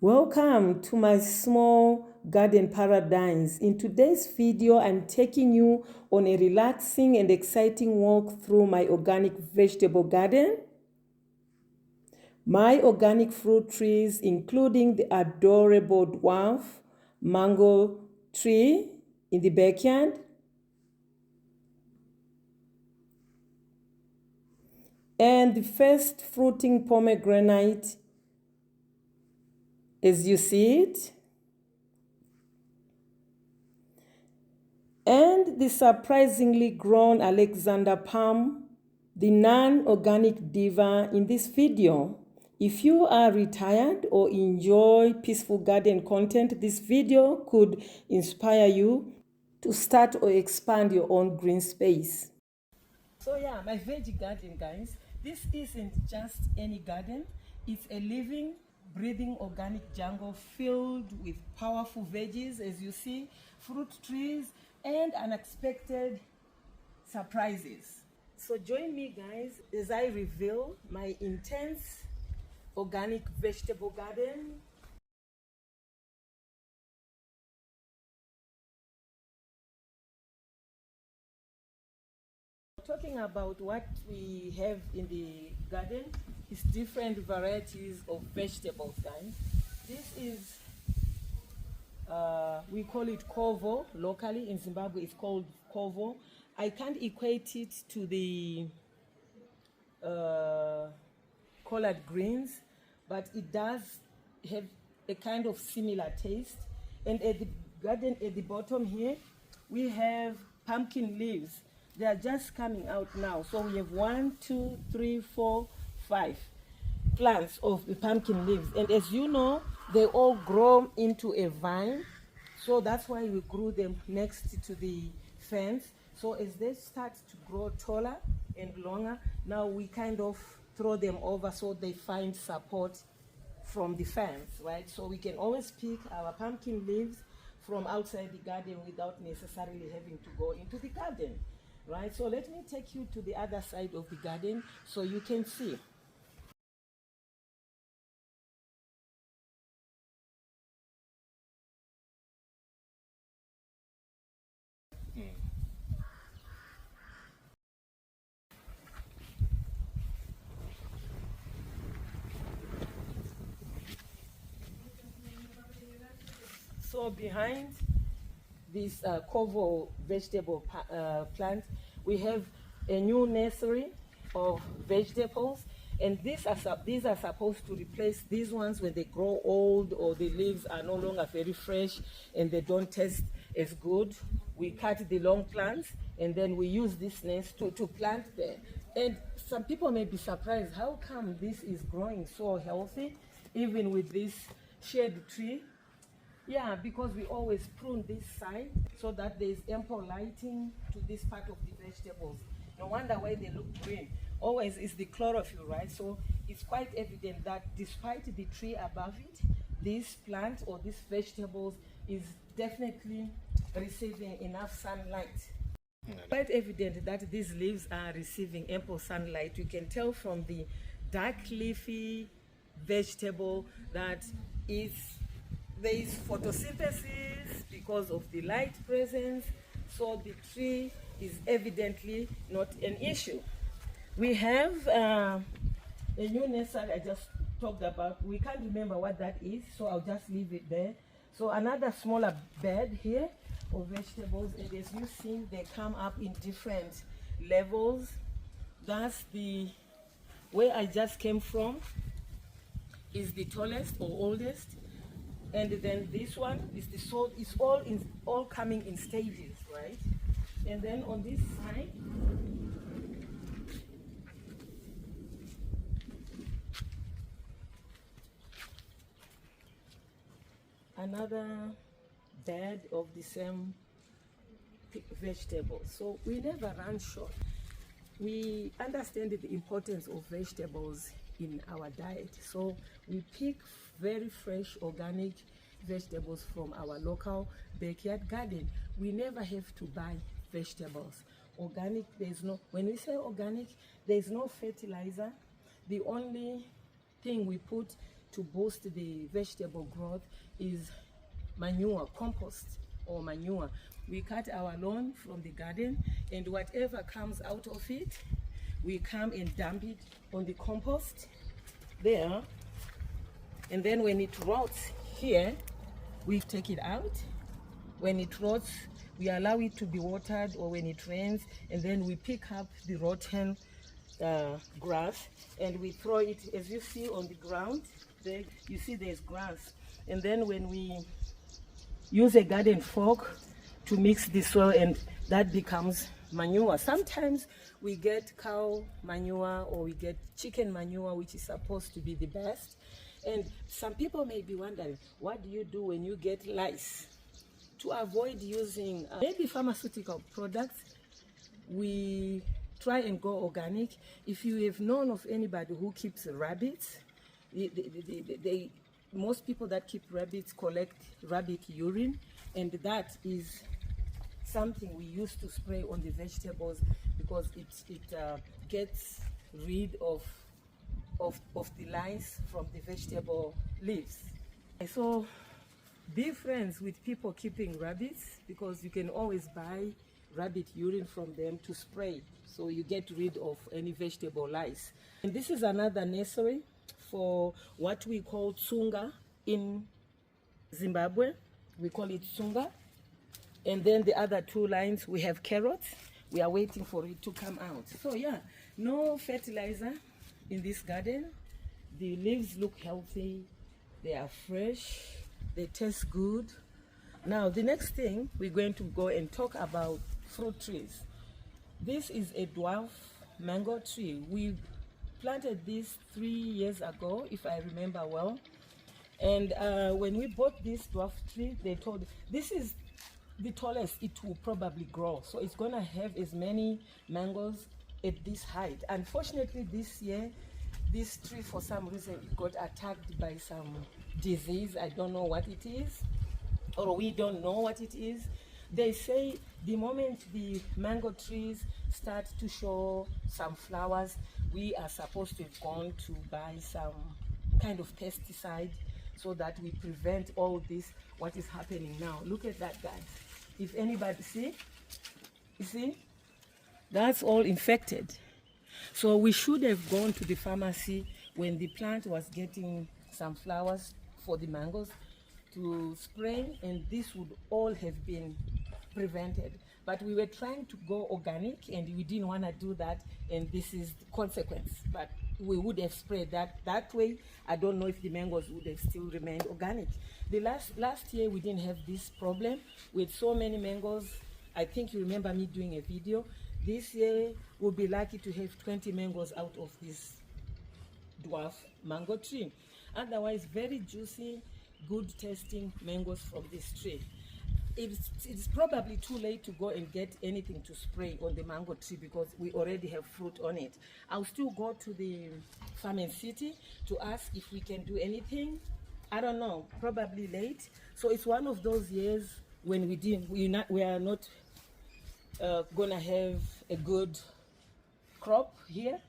Welcome to my small garden paradise. In today's video, I'm taking you on a relaxing and exciting walk through my organic vegetable garden. My organic fruit trees, including the adorable dwarf mango tree in the backyard, and the first fruiting pomegranate as you see it, and the surprisingly grown Alexander palm, the non-organic diva in this video. If you are retired or enjoy peaceful garden content, this video could inspire you to start or expand your own green space. So yeah, my veggie garden, guys, this isn't just any garden. It's a living, breathing organic jungle filled with powerful veggies, as you see, fruit trees, and unexpected surprises. So join me, guys, as I reveal my intense organic vegetable garden. Talking about what we have in the garden is different varieties of vegetables, guys. This is we call it kovo locally. In Zimbabwe it's called kovo. I can't equate it to the collard greens, but it does have a kind of similar taste. And at the garden at the bottom here we have pumpkin leaves. They are just coming out now. So we have 1, 2, 3, 4, 5 plants of the pumpkin leaves, and as you know, they all grow into a vine. So that's why we grew them next to the fence. So as they start to grow taller and longer, now we kind of throw them over so they find support from the fence, right? So we can always pick our pumpkin leaves from outside the garden without necessarily having to go into the garden, right? So let me take you to the other side of the garden so you can see. So behind this cover vegetable plant, we have a new nursery of vegetables, and these are supposed to replace these ones when they grow old or the leaves are no longer very fresh and they don't taste as good. We cut the long plants and then we use this nest to plant there. And some people may be surprised, how come this is growing so healthy even with this shade tree? Yeah, because we always prune this side so that there is ample lighting to this part of the vegetables. No wonder why they look green. Always is the chlorophyll, right? So it's quite evident that despite the tree above it, this plant or these vegetables is definitely receiving enough sunlight. Quite evident that these leaves are receiving ample sunlight. You can tell from the dark leafy vegetable that there is photosynthesis because of the light presence, so the tree is evidently not an issue. We have a new nursery I just talked about. We can't remember what that is, so I'll just leave it there. So another smaller bed here of vegetables, and as you've seen, they come up in different levels. That's the where I just came from is the tallest or oldest, and then this one is the salt. It's all coming in stages, right? And then on this side, another bed of the same vegetables. So we never run short. We understand the importance of vegetables in our diet, so we pick very fresh organic vegetables from our local backyard garden. We never have to buy vegetables. Organic, when we say organic, there's no fertilizer. The only thing we put to boost the vegetable growth is manure, compost or manure. We cut our lawn from the garden, and whatever comes out of it, we come and dump it on the compost there. And then when it rots here, we take it out. When it rots, we allow it to be watered, or when it rains, and then we pick up the rotten grass and we throw it, as you see on the ground there. You see there's grass, and then when we use a garden fork to mix the soil, and that becomes manure. Sometimes we get cow manure or we get chicken manure, which is supposed to be the best. And some people may be wondering, what do you do when you get lice? To avoid using maybe pharmaceutical products, we try and go organic. If you have known of anybody who keeps rabbits, most people that keep rabbits collect rabbit urine, and that is something we use to spray on the vegetables, because it gets rid of the lice from the vegetable leaves. So be friends with people keeping rabbits, because you can always buy rabbit urine from them to spray, so you get rid of any vegetable lice. And this is another nursery for what we call tsunga in Zimbabwe. We call it tsunga. And then the other two lines, we have carrots. We are waiting for it to come out. So yeah, no fertilizer in this garden. The leaves look healthy, they are fresh, they taste good. Now the next thing, we're going to go and talk about fruit trees. This is a dwarf mango tree. We planted this 3 years ago, if I remember well. And when we bought this dwarf tree, they told this is the tallest it will probably grow. So it's gonna have as many mangoes at this height. Unfortunately, this year, this tree, for some reason, it got attacked by some disease. I don't know what it is, or we don't know what it is. They say the moment the mango trees start to show some flowers, we are supposed to have gone to buy some kind of pesticide so that we prevent all this, what is happening now. Look at that, guys. If anybody see, you see, that's all infected. So we should have gone to the pharmacy when the plant was getting some flowers for the mangoes to spray, and this would all have been prevented. But we were trying to go organic, and we didn't want to do that, and this is the consequence. But we would have sprayed that way. I don't know if the mangoes would have still remained organic. The last year we didn't have this problem with so many mangoes. I think you remember me doing a video. This year we'll be lucky to have 20 mangoes out of this dwarf mango tree. Otherwise, very juicy, good tasting mangoes from this tree. It's probably too late to go and get anything to spray on the mango tree, because we already have fruit on it. I'll still go to the farming city to ask if we can do anything. I don't know, probably late. So it's one of those years when we are not gonna have a good crop here.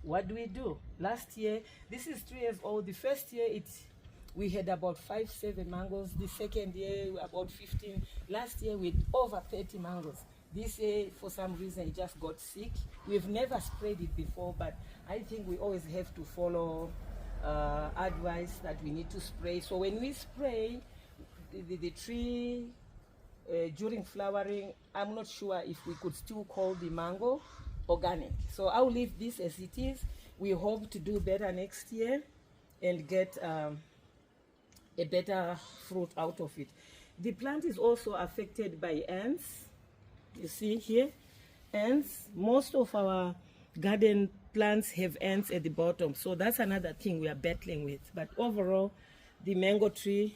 What do? Last year, this is 3 years old. The first year we had about 5-7 mangoes. The second year about 15. Last year with over 30 mangoes. This year, for some reason, it just got sick. We've never sprayed it before, but I think we always have to follow advice that we need to spray. So when we spray the tree during flowering, I'm not sure if we could still call the mango organic. So I'll leave this as it is. We hope to do better next year and get a better fruit out of it. The plant is also affected by ants. You see here, ants. Most of our garden plants have ants at the bottom, so that's another thing we are battling with. But overall, the mango tree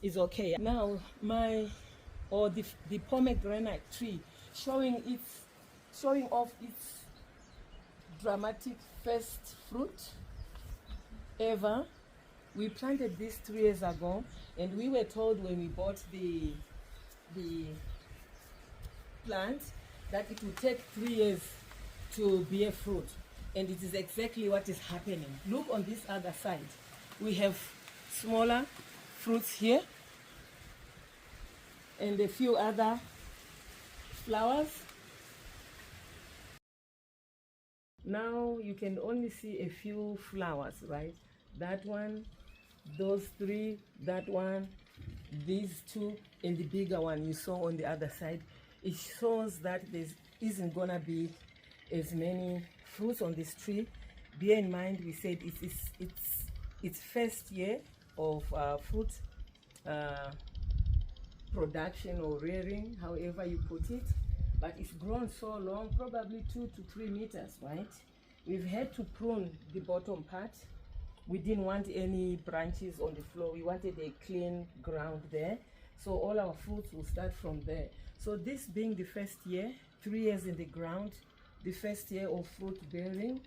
is okay. Now the pomegranate tree showing off its dramatic first fruit ever. We planted this 3 years ago, and we were told when we bought the plant that it would take 3 years to bear fruit, and it is exactly what is happening. Look on this other side. we have smaller fruits here and a few other flowers. Now you can only see a few flowers, right? That one, those three, that one, these two, and the bigger one you saw on the other side. It shows that there isn't gonna be as many fruits on this tree. Bear in mind, we said it's first year of fruit production or rearing, however you put it, but it's grown so long, probably 2 to 3 meters, right? We've had to prune the bottom part. We didn't want any branches on the floor. We wanted a clean ground there, so all our fruits will start from there. So this being the first year, 3 years in the ground, the first year of fruit bearing,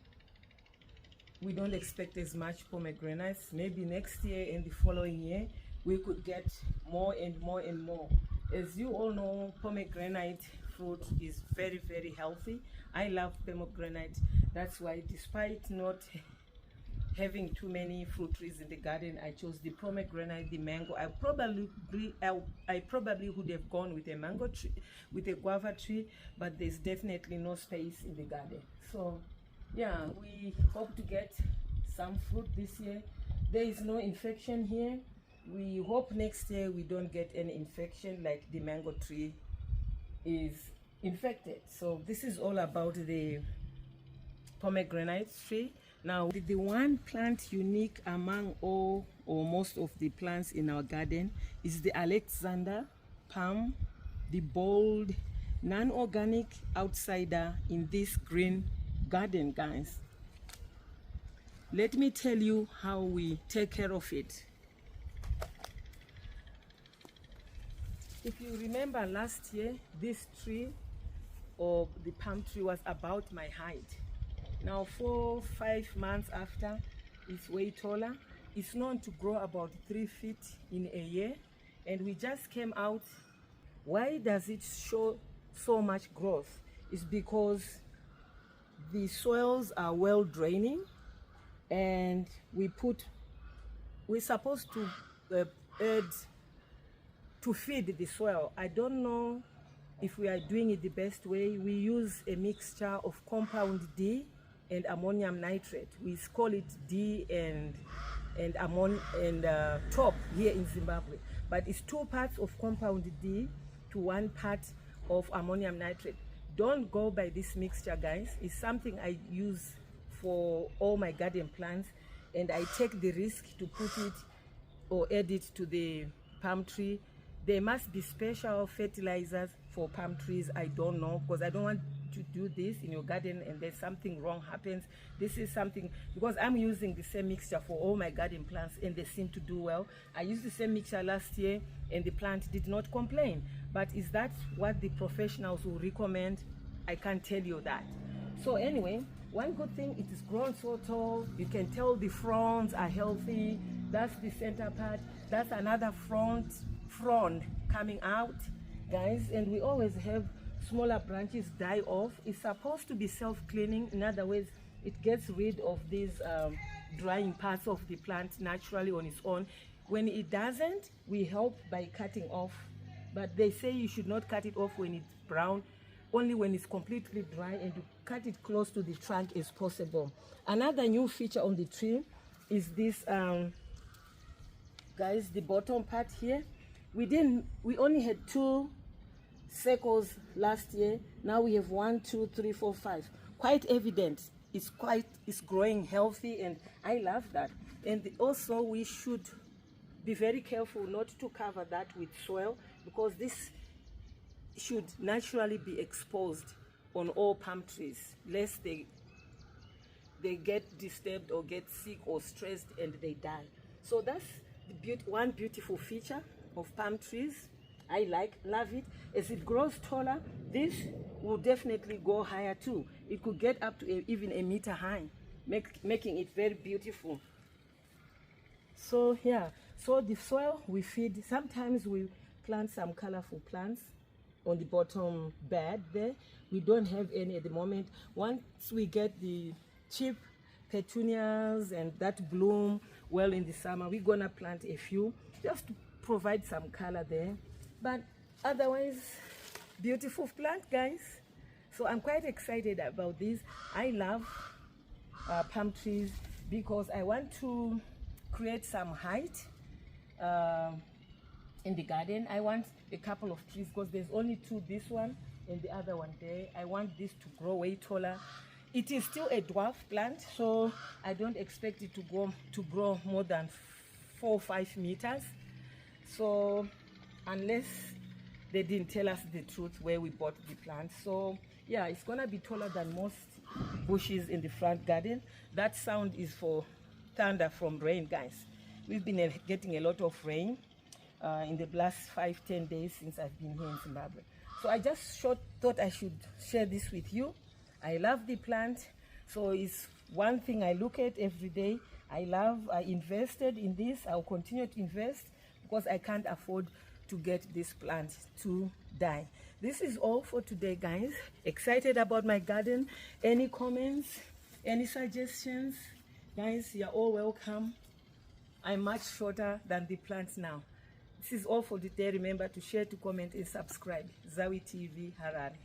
we don't expect as much pomegranates. Maybe next year and the following year we could get more and more and more. As you all know, pomegranate fruit is very, very healthy. I love pomegranate. That's why, despite not having too many fruit trees in the garden, I chose the pomegranate, the mango. I probably would have gone with a mango tree, with a guava tree, but there's definitely no space in the garden. So yeah, we hope to get some fruit this year. There is no infection here. We hope next year we don't get any infection like the mango tree is infected. So this is all about the pomegranate tree. Now, the one plant unique among all or most of the plants in our garden is the Alexander palm, the bold, non-organic outsider in this green garden, guys. Let me tell you how we take care of it. If you remember last year, this tree or the palm tree was about my height. Now 4-5 months after, it's way taller. It's known to grow about 3 feet in a year, and we just came out. Why does it show so much growth? It's because the soils are well draining, and we're supposed to add to feed the soil. I don't know if we are doing it the best way. We use a mixture of compound D and ammonium nitrate. We call it D and top here in Zimbabwe, but it's 2 parts of compound D to 1 part of ammonium nitrate. Don't go by this mixture, guys. It's something I use for all my garden plants, and I take the risk to put it or add it to the palm tree. There must be special fertilizers for palm trees. I don't know, because I don't want to do this in your garden and then something wrong happens. This is something, because I'm using the same mixture for all my garden plants and they seem to do well. I used the same mixture last year and the plant did not complain. But is that what the professionals will recommend? I can't tell you that. So anyway, one good thing, it is grown so tall. You can tell the fronds are healthy. That's the center part. That's another frond coming out, guys. And we always have smaller branches die off. It's supposed to be self-cleaning. In other words, it gets rid of these drying parts of the plant naturally on its own. When it doesn't, we help by cutting off. But they say you should not cut it off when it's brown, only when it's completely dry, and you cut it close to the trunk as possible. Another new feature on the tree is this, guys, the bottom part here. We only had 2 circles last year. Now we have 1, 2, 3, 4, 5. Quite evident. It's growing healthy, and I love that. And also we should be very careful not to cover that with soil, because this should naturally be exposed on all palm trees, lest they get disturbed or get sick or stressed and they die. So that's one beautiful feature of palm trees. I love it. As it grows taller, this will definitely go higher too. It could get up to even a meter high, making it very beautiful. So yeah, so the soil we feed, sometimes we plant some colorful plants on the bottom bed there. We don't have any at the moment. Once we get the cheap petunias and that bloom, well, in the summer we're gonna plant a few just to provide some color there, but otherwise beautiful plant, guys. So I'm quite excited about this. I love palm trees because I want to create some height in the garden. I want a couple of trees because there's only two, this one and the other one there. I want this to grow way taller. It is still a dwarf plant, so I don't expect it to grow more than 4 or 5 meters. So unless they didn't tell us the truth where we bought the plant. So yeah, it's gonna be taller than most bushes in the front garden. That sound is for thunder from rain, guys. We've been getting a lot of rain in the last 5-10 days since I've been here in Zimbabwe. So I just thought I should share this with you. I love the plant, so it's one thing I look at every day. I invested in this. I'll continue to invest because I can't afford to get this plant to die. This is all for today, guys. Excited about my garden. Any comments, any suggestions, guys, you're all welcome. I'm much shorter than the plants now. This is all for today. Remember to share, to comment, and subscribe. Zawi TV Harare.